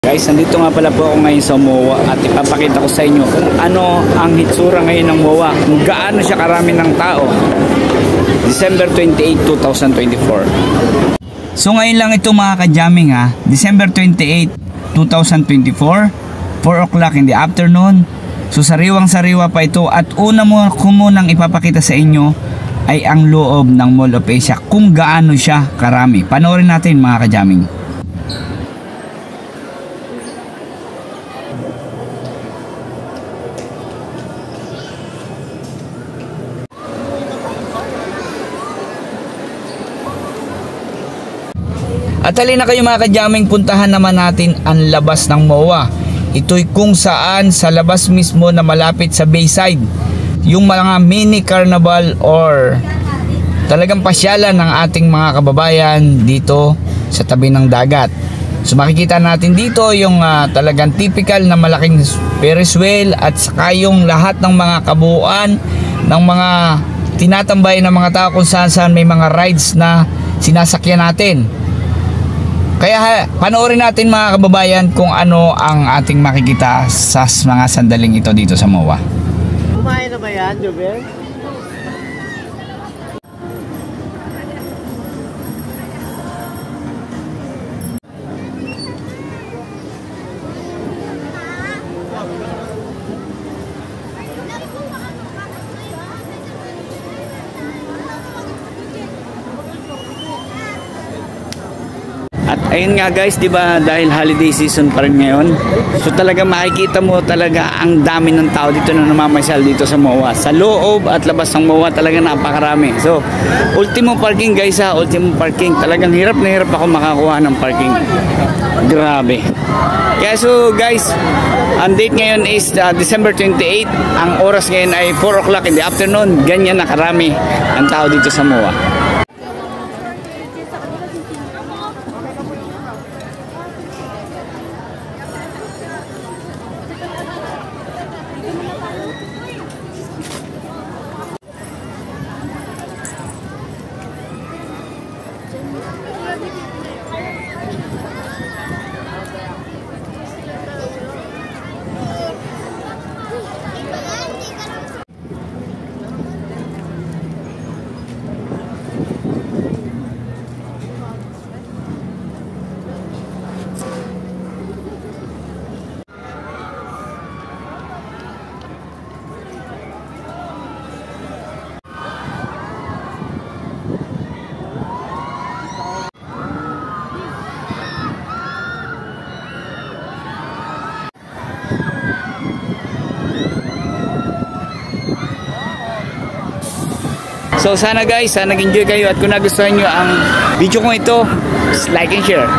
Guys, nandito nga pala po ako ngayon sa MOA at ipapakita ko sa inyo kung ano ang hitsura ngayon ng MOA, kung gaano siya karami ng tao. December 28, 2024. So ngayon lang ito mga ka-jamming ha, December 28, 2024, 4 o'clock in the afternoon. So sariwang-sariwa pa ito at una mo ko munang ipapakita sa inyo ay ang loob ng Mall of Asia kung gaano siya karami. Panoorin natin mga ka-jamming. At halina kayo mga ka-jamming, puntahan naman natin ang labas ng MOA. Ito'y kung saan sa labas mismo na malapit sa Bayside, yung mga mini carnival or talagang pasyalan ng ating mga kababayan dito sa tabi ng dagat. So makikita natin dito yung talagang typical na malaking Ferris wheel at saka yung lahat ng mga kabuuan ng mga tinatambay ng mga tao kung saan may mga rides na sinasakyan natin. Kaya panoorin natin mga kababayan kung ano ang ating makikita sa mga sandaling ito dito sa MOA. Kumain na ba yan, Jobel? At ayun nga guys, 'di ba, dahil holiday season pa rin ngayon. So talaga makikita mo talaga ang dami ng tao dito na namamasyal dito sa MOA. Sa loob at labas ng MOA talaga napakarami. So ultimo parking guys ha, ultimo parking. Talagang hirap na hirap ako makakuha ng parking. Grabe. Kaya so guys, ang date ngayon is December 28. Ang oras ngayon ay 4 o'clock in the afternoon. Ganyan na karami ang tao dito sa MOA. So sana guys, nag-enjoy kayo at kung nagustuhan nyo ang video ko ito, like and share.